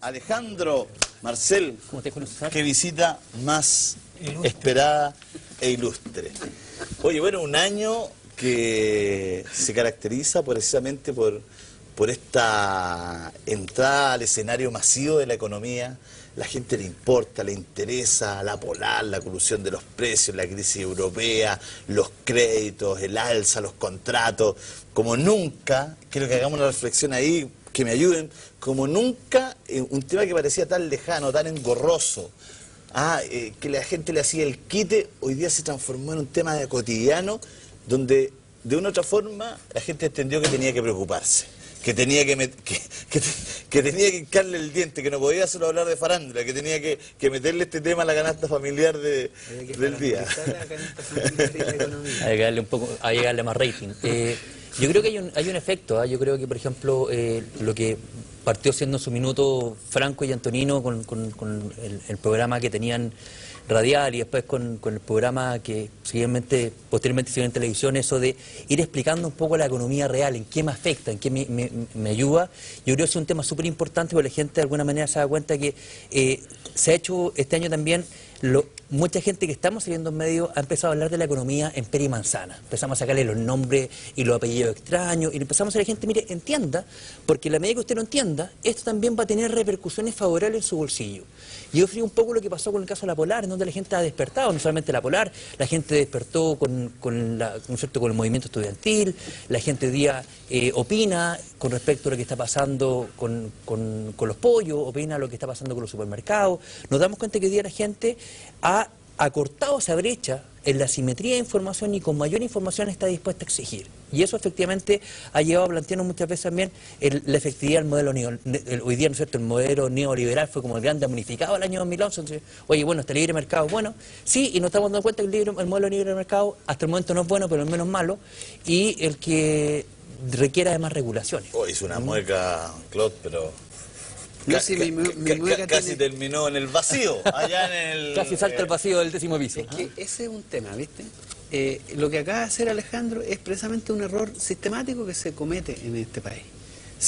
Alejandro Marcel, qué visita más esperada e ilustre. Oye, bueno, un año que se caracteriza precisamente por esta entrada al escenario masivo de la economía. La gente le importa, le interesa la polar, la colusión de los precios, la crisis europea, los créditos, el alza, los contratos. Como nunca, quiero que hagamos una reflexión ahí, que me ayuden, como nunca, un tema que parecía tan lejano, tan engorroso, que la gente le hacía el quite, hoy día se transformó en un tema de cotidiano, donde de una u otra forma la gente entendió que tenía que preocuparse, que tenía que tenía que hincarle el diente, que no podía solo hablar de farándula, que tenía que meterle este tema a la canasta familiar del día. Hay que darle un poco, hay que darle más rating. Yo creo que hay un efecto, yo creo que, por ejemplo, lo que partió siendo en su minuto Franco y Antonino con el programa que tenían radial y después con el programa que posteriormente hicieron en televisión, eso de ir explicando un poco la economía real, en qué me afecta, en qué me ayuda. Yo creo que es un tema súper importante porque la gente de alguna manera se da cuenta que se ha hecho este año también, mucha gente que estamos saliendo en medio ha empezado a hablar de la economía en pera y manzana. Empezamos a sacarle los nombres y los apellidos extraños y empezamos a decir a la gente, mire, entienda, porque en la medida que usted lo entienda, esto también va a tener repercusiones favorables en su bolsillo. Y yo fui un poco lo que pasó con el caso de la Polar, en donde la gente ha despertado, no solamente la Polar, la gente despertó con el movimiento estudiantil, la gente hoy día opina con respecto a lo que está pasando con los pollos, opina lo que está pasando con los supermercados. Nos damos cuenta que hoy día la gente ha acortado esa brecha en la simetría de información y con mayor información está dispuesta a exigir. Y eso efectivamente ha llevado a plantearnos muchas veces también la efectividad del modelo hoy día, ¿no es cierto?, el modelo neoliberal fue como el gran damnificado el año 2011. Entonces, oye, bueno, este libre mercado es bueno. Sí, y nos estamos dando cuenta que el modelo libre mercado hasta el momento no es bueno, pero al menos malo, y el que requiera de más regulaciones. Oh, hizo una mueca, Claude, pero... No, sí, casi terminó en el vacío, allá en el... Casi salta el vacío del 10º piso. Es que ese es un tema, ¿viste? Lo que acaba de hacer Alejandro es precisamente un error sistemático que se comete en este país.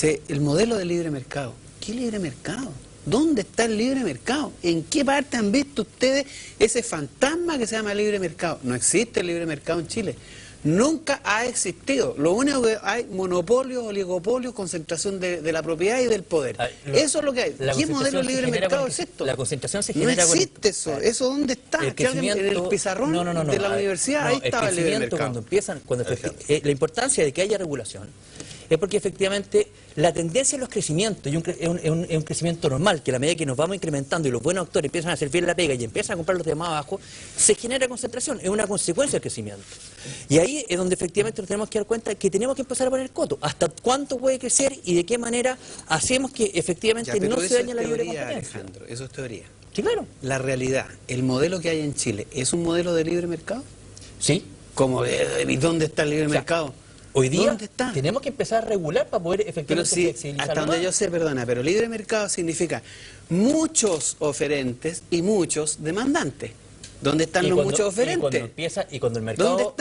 El modelo de libre mercado. ¿Qué libre mercado? ¿Dónde está el libre mercado? ¿En qué parte han visto ustedes ese fantasma que se llama libre mercado? No existe el libre mercado en Chile. Nunca ha existido. Lo único que hay, monopolio, oligopolio, concentración de la propiedad y del poder. Eso es lo que hay. ¿Qué modelo de libre mercado es esto? La concentración se genera... No existe eso. ¿Eso dónde está? El crecimiento... En el pizarrón de la universidad, ahí estaba el libre mercado. La importancia de que haya regulación es porque efectivamente la tendencia en los crecimientos, y es un crecimiento normal, que a la medida que nos vamos incrementando y los buenos actores empiezan a hacer bien la pega y empiezan a comprar los demás abajo, se genera concentración, es una consecuencia del crecimiento. Y ahí es donde efectivamente nos tenemos que dar cuenta que tenemos que empezar a poner coto. ¿Hasta cuánto puede crecer y de qué manera hacemos que efectivamente no se dañe la libre competencia? Alejandro, eso es teoría. Sí, claro. La realidad, el modelo que hay en Chile, ¿es un modelo de libre mercado? Sí. ¿Cómo? ¿Y dónde está el libre mercado? Hoy día tenemos que empezar a regular para poder efectivamente flexibilizar. Hasta donde yo sé, perdona, pero libre mercado significa muchos oferentes y muchos demandantes. ¿Dónde están los muchos oferentes? Y cuando el mercado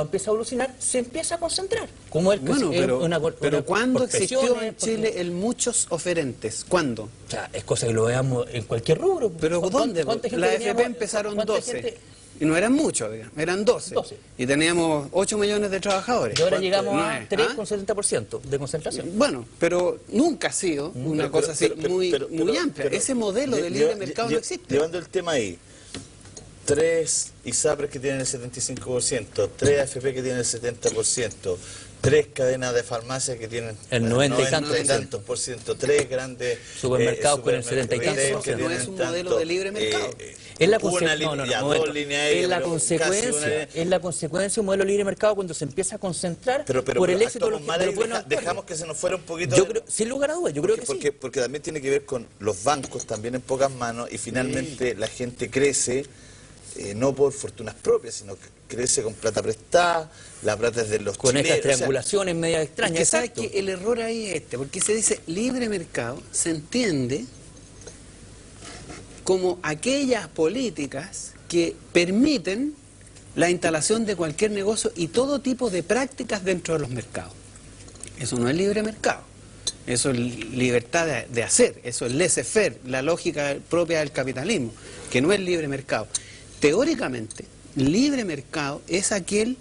empieza a evolucionar, se empieza a concentrar. Pero ¿cuándo existió en Chile el muchos oferentes? ¿Cuándo? O sea, es cosa que lo veamos en cualquier rubro. ¿Pero dónde? La AFP empezaron 12. Y no eran muchos, digamos, eran 12. Y teníamos 8 millones de trabajadores. Y ahora llegamos a 3,70% de concentración. Bueno, pero nunca ha sido una cosa así muy amplia. Ese modelo de libre mercado no existe. Llevando el tema ahí, 3 ISAPRES que tienen el 75%, 3 AFP que tienen el 70%, 3 cadenas de farmacias que tienen el 90 y tantos por ciento, 3 grandes supermercados con el 70 y tantos por ciento. No es un modelo de libre mercado. Es la consecuencia de un modelo de libre mercado cuando se empieza a concentrar por el éxito de los buenos. Dejamos que se nos fuera un poquito. Sin lugar a dudas, yo creo que sí. Porque también tiene que ver con los bancos también en pocas manos y finalmente la gente crece no por fortunas propias, sino que crece con plata prestada, la plata es de los con chilenos, estas triangulaciones medias extrañas. Que sabes que el error ahí es porque se dice libre mercado, se entiende como aquellas políticas que permiten la instalación de cualquier negocio y todo tipo de prácticas dentro de los mercados. Eso no es libre mercado. eso es libertad de hacer, eso es laissez-faire, la lógica propia del capitalismo, que no es libre mercado. Teóricamente, libre mercado es aquel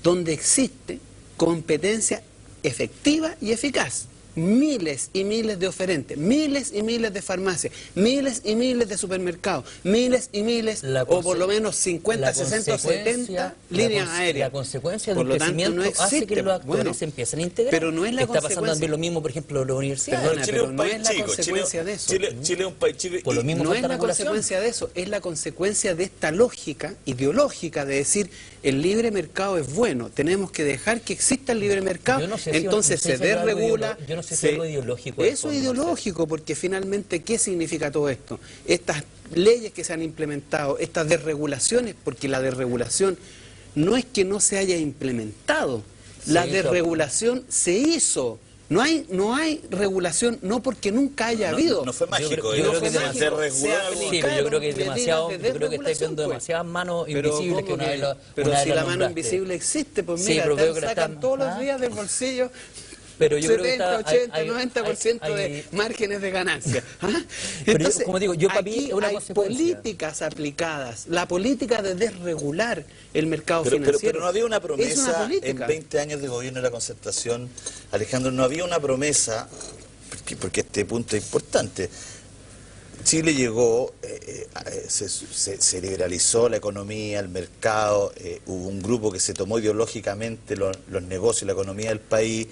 donde existe competencia efectiva y eficaz. Miles y miles de oferentes, miles y miles de farmacias, miles y miles de supermercados, miles y miles, o por lo menos 50, 60 o 70 líneas aéreas. La consecuencia del crecimiento hace que los actores se empiecen a integrar. Pero no es la Está pasando también lo mismo, por ejemplo, en las universidades. Perdona, pero no es la consecuencia de eso. Chile es un país chico. Por lo mismo No es falta la regulación. consecuencia de eso, es la consecuencia de esta lógica ideológica de decir el libre mercado es bueno, tenemos que dejar que exista el libre mercado, Yo no sé si- entonces no sé se si es algo desregula. yo no sé si es algo ideológico. Eso es ideológico, porque finalmente, ¿qué significa todo esto? Estas leyes que se han implementado, estas desregulaciones, porque la desregulación no es que no se haya implementado, la desregulación se hizo. No hay regulación, no porque nunca haya habido. No fue mágico, yo creo que se demasiado- desreguló. Sí, pero yo creo que es medidas demasiado, de yo creo que está desregulación, viendo pues. demasiadas manos Pero invisibles que ¿cómo una vez la pero una si vez la mano nombraste. invisible existe, pues Sí, mira, pero veo que la sacan están- todos los ¿ah? días del bolsillo Pero yo creo que 70, está, 80, hay- 90% hay- de márgenes de ganancia. ¿Ah? Pero yo, como digo, yo para mí aquí es una hay consecuencia. políticas aplicadas, la política de desregular el mercado Pero financiero. no había una Es promesa en política. 20 años de gobierno de la concertación, Alejandro, no había una promesa, porque este punto es importante. Chile llegó, se liberalizó la economía, el mercado, hubo un grupo que se tomó ideológicamente los negocios y la economía del país.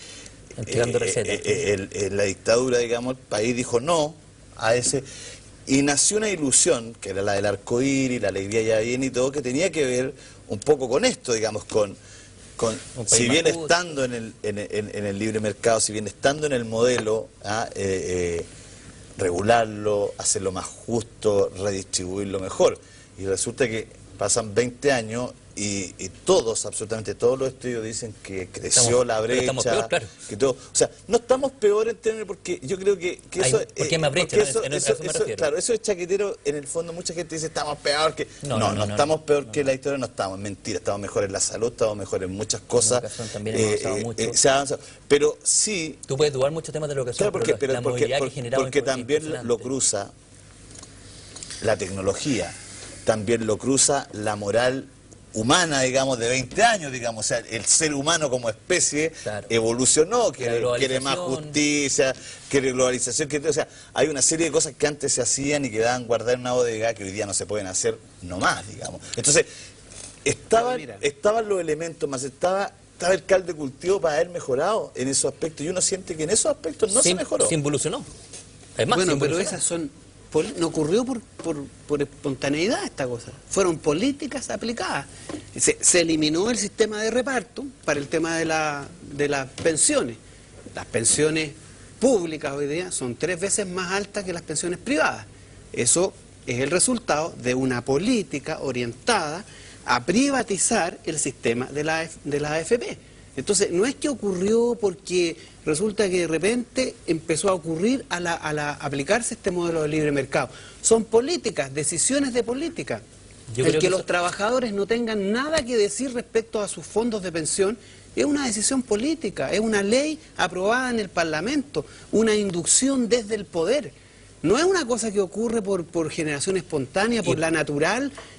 Entregando recetas. En la dictadura, digamos, el país dijo no a ese... Y nació una ilusión, que era la del arcoíris, la alegría ya viene y todo, que tenía que ver un poco con esto, digamos, con si bien estando en el libre mercado, si bien estando en el modelo, regularlo, hacerlo más justo, redistribuirlo mejor. Y resulta que pasan 20 años y todos, absolutamente todos los estudios dicen que creció la brecha. Estamos peor, claro. Que todo, o sea, no estamos peor en términos, porque yo creo que eso... ¿Por qué más brecha? porque ¿No? Eso me refiero. claro, eso es chaquetero. En el fondo mucha gente dice estamos peor que... No, estamos peor que la historia, no estamos, mentira, estamos mejor en la salud, estamos mejor en muchas cosas. En educación también hemos avanzado mucho. Se ha avanzado. Pero sí... Tú puedes dudar muchos temas de educación, Claro, pero la movilidad que ha generado porque también impresionante. lo cruza la tecnología, también lo cruza la moral humana, digamos, de 20 años, digamos, o sea, el ser humano como especie evolucionó, quiere más justicia, quiere globalización, o sea, hay una serie de cosas que antes se hacían y quedaban guardadas en una bodega que hoy día no se pueden hacer nomás, digamos. Entonces, estaban los elementos, más estaba el caldo de cultivo para haber mejorado en esos aspectos, y uno siente que en esos aspectos no se mejoró. Se involucionó. Es más, Bueno, pero esas son... No ocurrió por espontaneidad esta cosa. Fueron políticas aplicadas. Se eliminó el sistema de reparto para el tema de las pensiones. Las pensiones públicas hoy día son 3 veces más altas que las pensiones privadas. Eso es el resultado de una política orientada a privatizar el sistema de la AFP. Entonces, no es que ocurrió porque resulta que de repente empezó a ocurrir a aplicarse este modelo de libre mercado. Son políticas, decisiones de política. El que los trabajadores no tengan nada que decir respecto a sus fondos de pensión es una decisión política, es una ley aprobada en el Parlamento, una inducción desde el poder. No es una cosa que ocurre por generación espontánea, por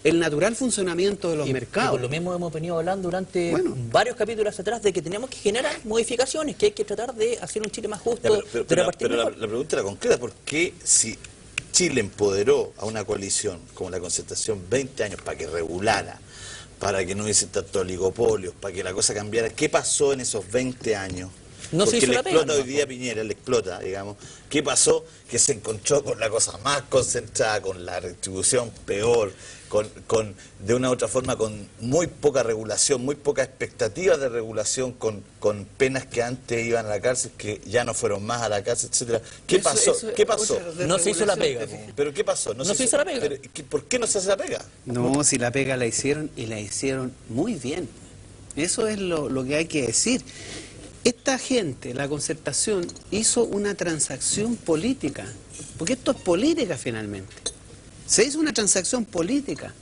el natural funcionamiento de los mercados. Y por lo mismo hemos venido hablando durante varios capítulos atrás de que tenemos que generar modificaciones, que hay que tratar de hacer un Chile más justo. Pero la pregunta era concreta, ¿por qué si Chile empoderó a una coalición como la Concertación 20 años para que regulara, para que no hubiese tantos oligopolios, para que la cosa cambiara, qué pasó en esos 20 años? No se Porque hizo le la pega, explota hoy día Piñera, le explota, digamos. ¿Qué pasó? Que se encontró con la cosa más concentrada, con la redistribución peor, de una u otra forma con muy poca regulación, muy poca expectativa de regulación, con penas que antes iban a la cárcel, que ya no fueron más a la cárcel, etcétera. ¿Qué pasó? ¿Qué pasó? No se hizo la pega. ¿Pero qué pasó? No se hizo la pega. ¿Por qué no se hace la pega? No, si la pega la hicieron y la hicieron muy bien. Eso es lo que hay que decir. Esta gente, la Concertación, hizo una transacción política, porque esto es política finalmente. Se hizo una transacción política.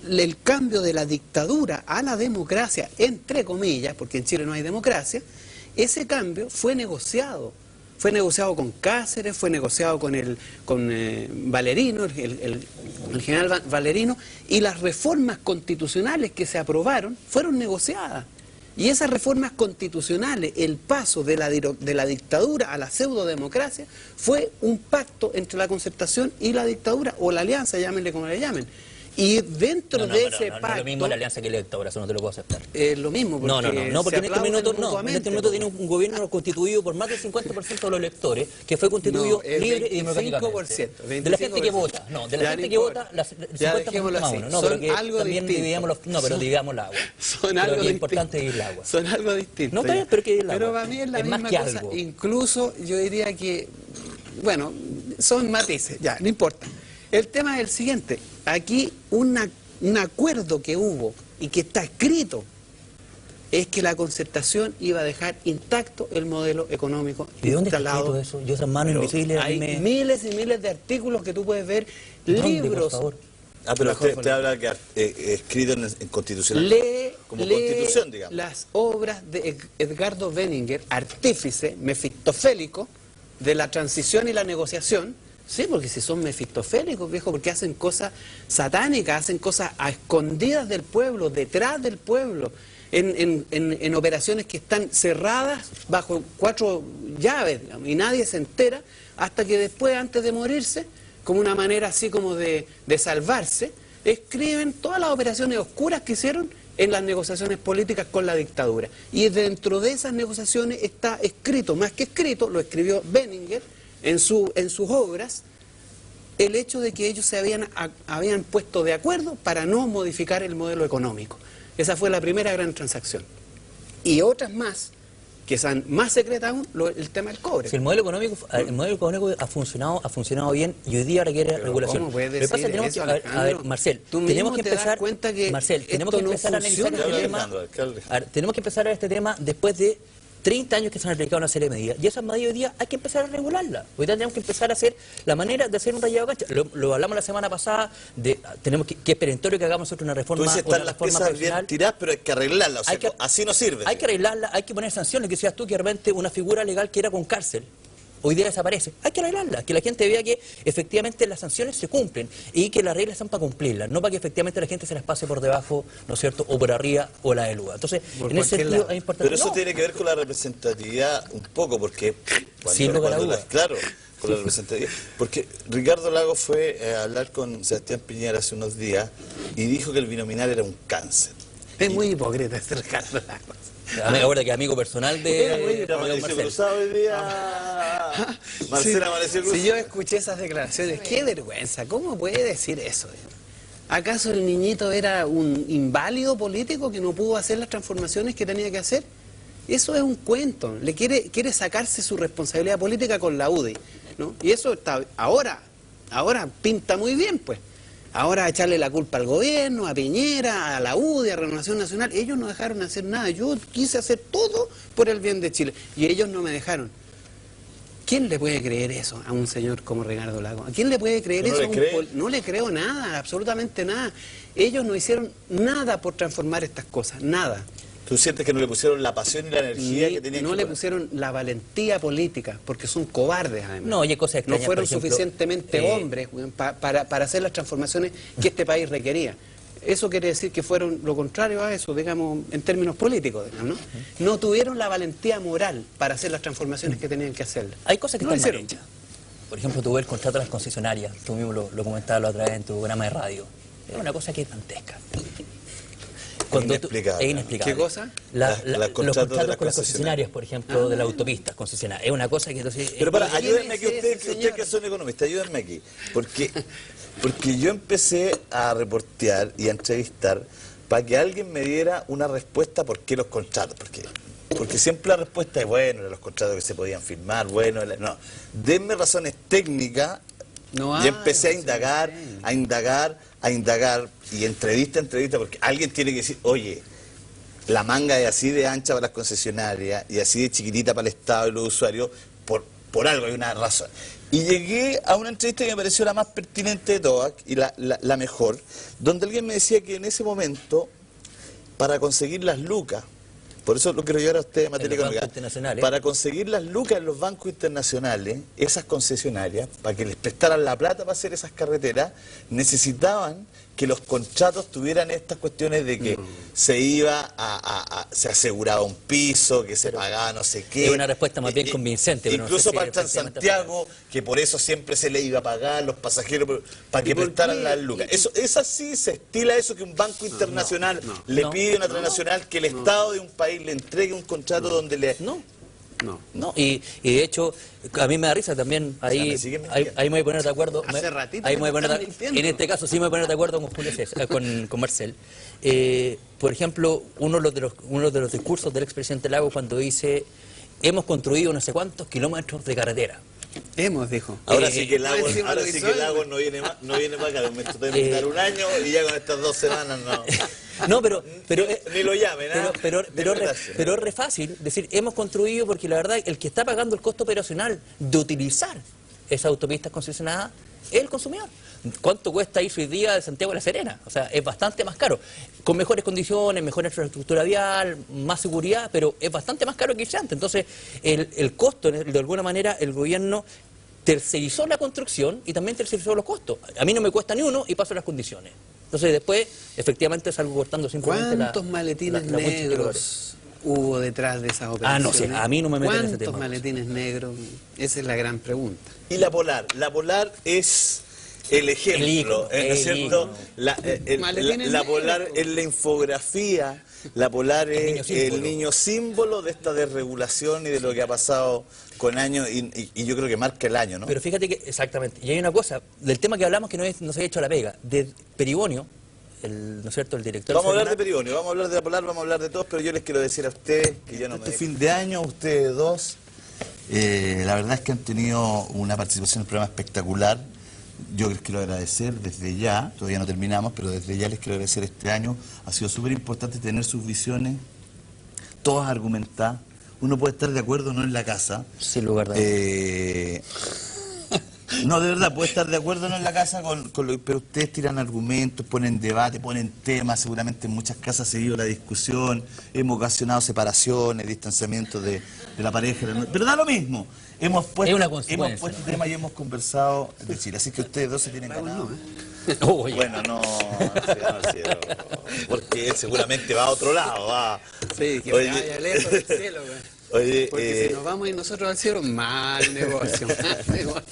El cambio de la dictadura a la democracia, entre comillas, porque en Chile no hay democracia, ese cambio fue negociado. Fue negociado con Cáceres, fue negociado con Valerino, el general Valerino, y las reformas constitucionales que se aprobaron fueron negociadas. Y esas reformas constitucionales, el paso de la dictadura a la pseudodemocracia, fue un pacto entre la Concertación y la dictadura, o la alianza, llámenle como le llamen. Y dentro de ese pacto... No es lo mismo la alianza que la dictadura, eso no te lo puedo aceptar. Es lo mismo, porque porque en este minuto tiene un gobierno constituido por más del 50% de los electores, que fue constituido libre y democráticamente. 25%. De la gente que vota, de la gente que vota, el 50% más uno. No, pero que también dividamos dividamos el agua. Son algo es importante dividir el agua. Son algo distinto. No, pero que dividir el agua. Pero para mí es la misma más que cosa. algo. Incluso yo diría que, bueno, son matices, ya, no importa. El tema es el siguiente. Aquí un acuerdo que hubo y que está escrito es que la Concertación iba a dejar intacto el modelo económico ¿Y dónde está instalado. escrito eso? Yo esas manos invisibles... Hay miles y miles de artículos que tú puedes ver, libros... Por favor? Pero usted habla que escrito en constitucional. Como constitución, digamos. Las obras de Edgardo Benninger, artífice mefistofélico de la transición y la negociación. Sí, porque si son mefistofélicos, viejo, porque hacen cosas satánicas, hacen cosas a escondidas del pueblo, detrás del pueblo, en operaciones que están cerradas bajo 4 llaves, digamos, y nadie se entera hasta que después, antes de morirse, como una manera así como de salvarse, escriben todas las operaciones oscuras que hicieron en las negociaciones políticas con la dictadura. Y dentro de esas negociaciones está escrito, más que escrito, lo escribió Benninger, en sus obras, el hecho de que ellos se habían puesto de acuerdo para no modificar el modelo económico. Esa fue la primera gran transacción. Y otras más, que son más secretas aún, el tema del cobre. Si el modelo económico ha funcionado bien y hoy día requiere regulación. ¿Cómo puedes Lo que pasa es que decir tenemos eso, a ver, Marcel, tenemos que empezar, tenemos que empezar a analizar este tema. Tenemos que empezar a ver este tema después de 30 años que se han aplicado una serie de medidas, y esas medidas hoy día hay que empezar a regularlas. Hoy día tenemos que empezar a hacer la manera de hacer un rayado de cancha. Lo hablamos la semana pasada, tenemos que es perentorio que hagamos nosotros una reforma. Tú dices, están las piezas bien tiradas, pero hay que arreglarlas, o sea, así no sirve. Hay que arreglarla, hay que poner sanciones, que decías tú que de repente una figura legal que era con cárcel, hoy día desaparece. Hay que arreglarla, que la gente vea que efectivamente las sanciones se cumplen y que las reglas están para cumplirlas, no para que efectivamente la gente se las pase por debajo, ¿no es cierto?, o por arriba o la eluda. Entonces, en ese sentido es importante. Pero eso tiene que ver con la representatividad un poco, porque sin lugar a dudas. Claro, con la representatividad. Porque Ricardo Lagos fue a hablar con Sebastián Piñera hace unos días y dijo que el binominal era un cáncer. Es muy hipócrita este Ricardo Lagos. Ahora que amigo personal de Amaneció cruzado hoy día. Marcela amaneció cruzado. Si yo escuché esas declaraciones, qué vergüenza, ¿cómo puede decir eso? ¿Acaso el niñito era un inválido político que no pudo hacer las transformaciones que tenía que hacer? Eso es un cuento, quiere sacarse su responsabilidad política con la UDI, ¿no? Y eso está ahora pinta muy bien, pues. Ahora echarle la culpa al gobierno, a Piñera, a la UDI, a Renovación Nacional. Ellos no dejaron hacer nada. Yo quise hacer todo por el bien de Chile y ellos no me dejaron. ¿Quién le puede creer eso a un señor como Ricardo Lagos? ¿A quién le puede creer eso? No le creo nada, absolutamente nada. Ellos no hicieron nada por transformar estas cosas, nada. ¿Tú sientes que no le pusieron la pasión y la energía que tenían? No le pusieron la valentía política, porque son cobardes además. No, y hay cosas extrañas, no fueron por ejemplo, suficientemente hombres para hacer las transformaciones que este país requería. Eso quiere decir que fueron lo contrario a eso, digamos, en términos políticos, digamos, ¿no? No tuvieron la valentía moral para hacer las transformaciones que tenían que hacer. Hay cosas que están mal hechas. Por ejemplo, tuve el contrato de las concesionarias, tú mismo lo comentabas la otra vez en tu programa de radio. Es una cosa que es dantesca. Es inexplicable. ¿Qué cosa? Los contratos con las concesionarias, por ejemplo, de las autopistas concesionarias. Es una cosa que entonces... Pero ayúdenme aquí, ustedes que son economistas, ayúdenme aquí. Porque yo empecé a reportear y a entrevistar para que alguien me diera una respuesta por qué los contratos. Porque siempre la respuesta es, bueno, los contratos que se podían firmar, bueno, no. Denme razones técnicas. Y empecé a indagar, y entrevista, porque alguien tiene que decir, oye, la manga es así de ancha para las concesionarias y así de chiquitita para el Estado y los usuarios, por algo hay una razón. Y llegué a una entrevista que me pareció la más pertinente de todas y la mejor, donde alguien me decía que en ese momento, para conseguir las lucas por eso lo quiero llevar a ustedes en materia En los económica. bancos internacionales. Para conseguir las lucas en los bancos internacionales, esas concesionarias, para que les prestaran la plata para hacer esas carreteras, necesitaban que los contratos tuvieran estas cuestiones de que se iba se aseguraba un piso, que se pagaba no sé qué. Es una respuesta más bien convincente. Pero Incluso no sé si para Transantiago, que por eso siempre se le iba a pagar los pasajeros, para que prestaran las lucas. Es así, se estila eso, que un banco internacional le pide a una transnacional que el Estado de un país le entregue un contrato donde le... No, y de hecho, a mí me da risa también, ahí me voy a poner de acuerdo. Hace ratito ahí me voy a poner están mintiendo. en este caso sí me voy a poner de acuerdo con Julio César, con Marcel. Por ejemplo, uno de los discursos del expresidente Lagos cuando dice, hemos construido no sé cuántos kilómetros de carretera. Dijo. Ahora sí que el Lagos no viene para acá, me estoy de invitar un año y ya con estas 2 semanas no... No, pero ni lo llamen, ¿eh? pero es re fácil decir, hemos construido, porque la verdad, el que está pagando el costo operacional de utilizar esas autopistas concesionadas es el consumidor. ¿Cuánto cuesta ir hoy día de Santiago a La Serena? O sea, es bastante más caro. Con mejores condiciones, mejor infraestructura vial, más seguridad, pero es bastante más caro que irse antes. Entonces, el costo, de alguna manera, el gobierno tercerizó la construcción y también tercerizó los costos. A mí no me cuesta ni uno y paso las condiciones. Entonces después, efectivamente, salgo cortando simplemente ¿Cuántos maletines negros hubo detrás de esas operaciones? No sé, a mí no me meten en ese tema. ¿Cuántos maletines negros? Esa es la gran pregunta. Y la Polar es el ejemplo, ¿no es cierto? La Polar es la infografía, la Polar es el niño símbolo de esta desregulación y de lo que ha pasado con años, y yo creo que marca el año, ¿no? Pero fíjate que, exactamente, y hay una cosa, del tema que hablamos que no se ha hecho la pega, de Peribonio, ¿no es cierto?, el director... Vamos a hablar de Peribonio, vamos a hablar de la Polar, vamos a hablar de todos, pero yo les quiero decir a ustedes que yo no me... Este fin de año, ustedes dos, la verdad es que han tenido una participación en el programa espectacular. Yo les quiero agradecer desde ya, todavía no terminamos, pero desde ya les quiero agradecer este año. Ha sido súper importante tener sus visiones, todas argumentadas. Uno puede estar de acuerdo o no en la casa. Sin lugar de no, de verdad, puede estar de acuerdo o no en la casa, pero ustedes tiran argumentos, ponen debate, ponen temas. Seguramente en muchas casas ha seguido la discusión, hemos ocasionado separaciones, distanciamientos de la pareja. Pero da lo mismo. Hemos puesto tema y hemos conversado de Chile. Así que ustedes dos se tienen ganado. Bueno, no, porque él seguramente va a otro lado. Va. Sí, que vaya lejos del cielo, Oye, porque si nos vamos y nosotros al cielo, mal negocio, mal negocio.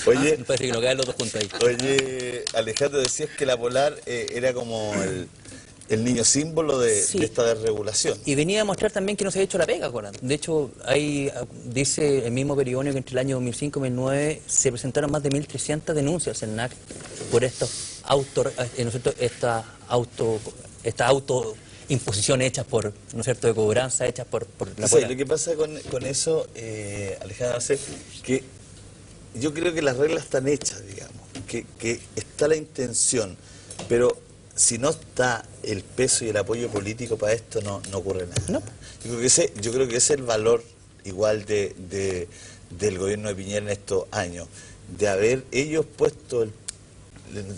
Oye, parece que no caen los dos juntos ahí. Oye, Alejandro, decías que la Polar era como el niño símbolo de esta desregulación. Y venía a mostrar también que no se ha hecho la pega, Coran. De hecho, dice el mismo Peribonio que entre el año 2005 y 2009 se presentaron más de 1.300 denuncias al CERNAC por estas autoimposiciones hechas por, ¿no es cierto?, de cobranza, hechas por la Polar. Lo que pasa con eso, Alejandro, es que yo creo que las reglas están hechas, digamos, que está la intención, pero si no está el peso y el apoyo político para esto, no ocurre nada. No. Yo creo que ese es el valor igual del gobierno de Piñera en estos años, de haber ellos puesto en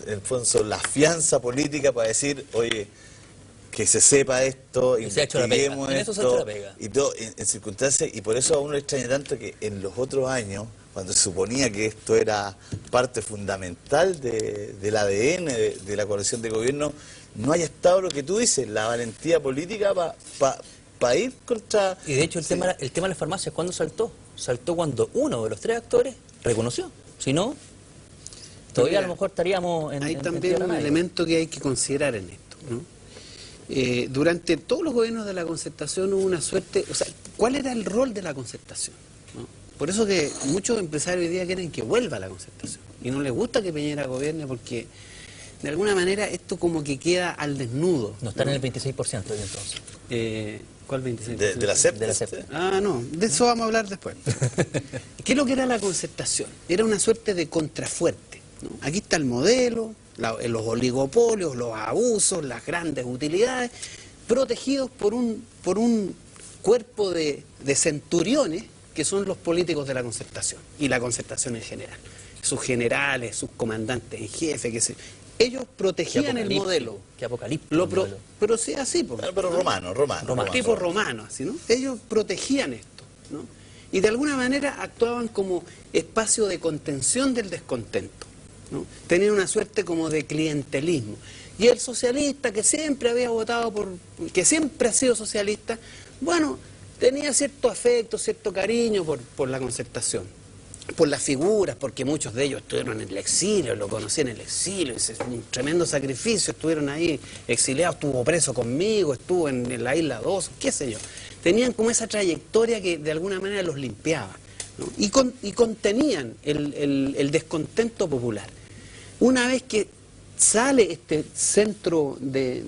el fondo la fianza política para decir, oye, que se sepa esto, investiguemos esto, y todo en circunstancias, y por eso a uno le extraña tanto que en los otros años, cuando se suponía que esto era parte fundamental del ADN de la coalición de gobierno, no haya estado lo que tú dices, la valentía política para ir contra... Y de hecho el tema de las farmacias, ¿cuándo saltó? Saltó cuando uno de los 3 actores reconoció. Si no, todavía a lo mejor estaríamos en... Hay también un elemento que hay que considerar en esto, ¿no? Durante todos los gobiernos de la concertación hubo una suerte... O sea, ¿cuál era el rol de la concertación? ¿No? Por eso que muchos empresarios hoy día quieren que vuelva la concertación. Y no les gusta que Piñera gobierne porque, de alguna manera, esto como que queda al desnudo. No está en el 26% de entonces. ¿Cuál 26%? De la CEP. De la CEP. Ah, no, de eso vamos a hablar después. ¿Qué es lo que era la concertación? Era una suerte de contrafuerte, ¿no? Aquí está el modelo, los oligopolios, los abusos, las grandes utilidades, protegidos por un cuerpo de centuriones que son los políticos de la concertación y la concertación en general. Sus generales, sus comandantes en jefe, ellos protegían el modelo. Qué apocalíptico. Pero sí, así. Pero romano. Tipo romano, así, ¿no? Ellos protegían esto, ¿no? Y de alguna manera actuaban como espacio de contención del descontento, ¿no? Tenían una suerte como de clientelismo. Y el socialista, que siempre había votado que siempre ha sido socialista, bueno, tenía cierto afecto, cierto cariño por la Concertación, por las figuras, porque muchos de ellos estuvieron en el exilio, lo conocí en el exilio, es un tremendo sacrificio, estuvieron ahí exiliados, estuvo preso conmigo, estuvo en la Isla 2, qué sé yo. Tenían como esa trayectoria que de alguna manera los limpiaba, ¿no? Y contenían el descontento popular. Una vez que sale este centro,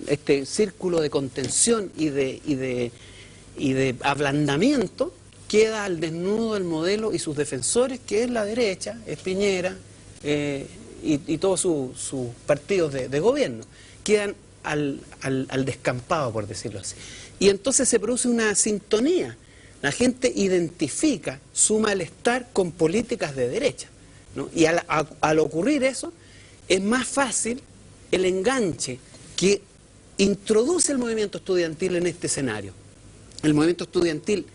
este círculo de contención y de ablandamiento, queda al desnudo el modelo y sus defensores, que es la derecha, es Piñera y todos sus partidos de gobierno, quedan al descampado, por decirlo así. Y entonces se produce una sintonía. La gente identifica su malestar con políticas de derecha, ¿no? Y al ocurrir eso, es más fácil el enganche que introduce el movimiento estudiantil en este escenario. El movimiento estudiantil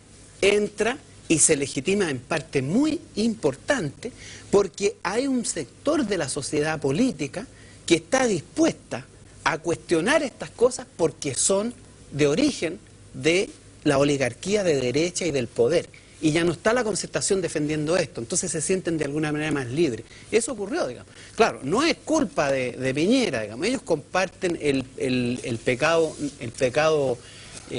entra y se legitima en parte muy importante porque hay un sector de la sociedad política que está dispuesta a cuestionar estas cosas porque son de origen de la oligarquía de derecha y del poder. Y ya no está la Concertación defendiendo esto, entonces se sienten de alguna manera más libres. Eso ocurrió, digamos. Claro, no es culpa de Piñera, digamos. Ellos comparten el pecado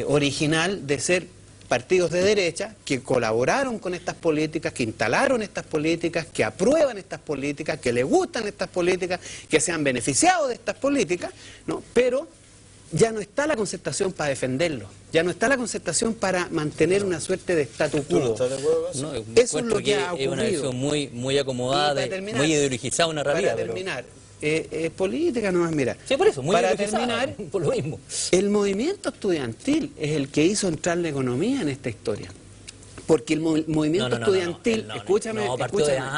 original de ser partidos de derecha que colaboraron con estas políticas, que instalaron estas políticas, que aprueban estas políticas, que les gustan estas políticas, que se han beneficiado de estas políticas, ¿no? Pero ya no está la Concertación para defenderlo, ya no está la Concertación para mantener una suerte de statu quo. ¿No estás de acuerdo con eso? No, eso es lo que ha ocurrido. Es una visión muy acomodada, muy ideologizada una realidad. Para terminar, política nomás, mira. Sí, por eso, muy para ideologizada, terminar, por lo mismo. El movimiento estudiantil es el que hizo entrar la economía en esta historia. Porque el movimiento estudiantil, escúchame,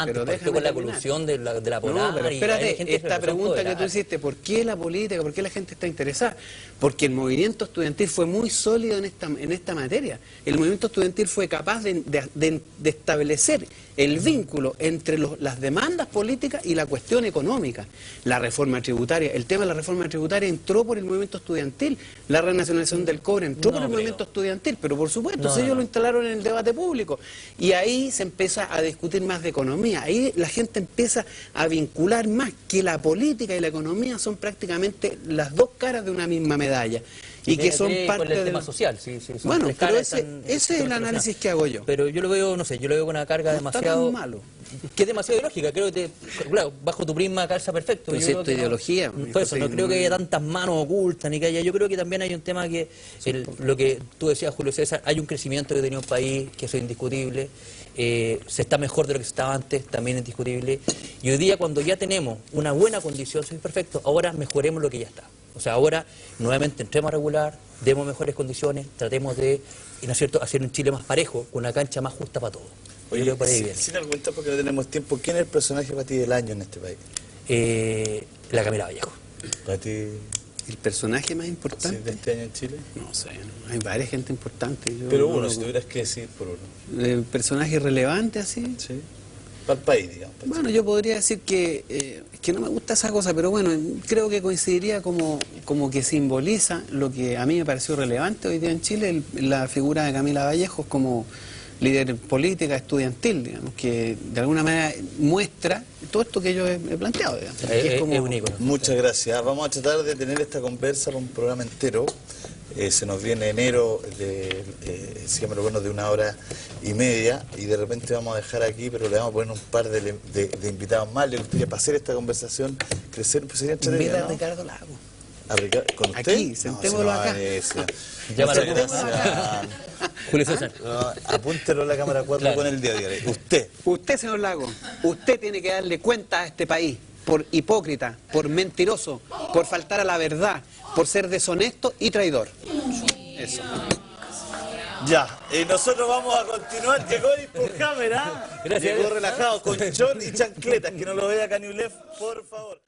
pero déjame con la colusión de la polar. No, pero espérate, esta pregunta que tú hiciste, ¿por qué la política, por qué la gente está interesada? Porque el movimiento estudiantil fue muy sólido en esta materia. El movimiento estudiantil fue capaz de establecer el vínculo entre las demandas políticas y la cuestión económica. La reforma tributaria, el tema de la reforma tributaria entró por el movimiento estudiantil, la renacionalización del cobre entró por el movimiento estudiantil, pero por supuesto, ellos lo instalaron en el debate público. Y ahí se empieza a discutir más de economía, ahí la gente empieza a vincular más que la política y la economía son prácticamente las dos caras de una misma medalla. Y que son parte del tema social. Bueno, pero ese es el análisis que hago yo. Pero yo lo veo, no sé, yo lo veo con una carga demasiado... Está tan malo. Que es demasiado ideológica, creo que claro, bajo tu prisma calza perfecto. Pero es ideología. Por eso, no creo que haya tantas manos ocultas, ni que haya... Yo creo que también hay un tema que, lo que tú decías, Julio César, hay un crecimiento que tenía un país, que eso es indiscutible, se está mejor de lo que se estaba antes, también es indiscutible, y hoy día cuando ya tenemos una buena condición, soy perfecto, ahora mejoremos lo que ya está. O sea, ahora nuevamente entremos a regular, demos mejores condiciones, tratemos de, ¿no es cierto?, hacer un Chile más parejo, con una cancha más justa para todos. Oye, sin argumentar porque no tenemos tiempo, ¿quién es el personaje para ti del año en este país? La Camila Vallejo. ¿Para ti? ¿El personaje más importante de este año en Chile? No sé, hay varias gente importante. Pero uno, si tuvieras que decir por uno. ¿El personaje relevante así? Sí. Para el país, digamos. Bueno, yo podría decir que no me gusta esa cosa, pero bueno, creo que coincidiría como que simboliza lo que a mí me pareció relevante hoy día en Chile, la figura de Camila Vallejos como líder política estudiantil, digamos, que de alguna manera muestra todo esto que yo he planteado, digamos, que es como... es un ícono. Muchas gracias. Vamos a tratar de tener esta conversa para un programa entero. Se nos viene enero, siempre bueno, de 1 hora y media, y de repente vamos a dejar aquí, pero le vamos a poner un par de invitados más. Le gustaría para hacer esta conversación, crecer, pues sería entretenido, ¿no? Invita a Ricardo Lago. ¿A Ricardo? ¿Con usted? Aquí, sentémoslo acá. Llámalo. Julio César. Apúntelo a la cámara 4 Claro. con el día de hoy. Usted, señor Lago, usted tiene que darle cuenta a este país por hipócrita, por mentiroso, por faltar a la verdad, por ser deshonesto y traidor. Eso. Ya, nosotros vamos a continuar. Llegó el por cámara. Gracias. Llegó relajado con short y chancletas. Que no lo vea Caniulef, por favor.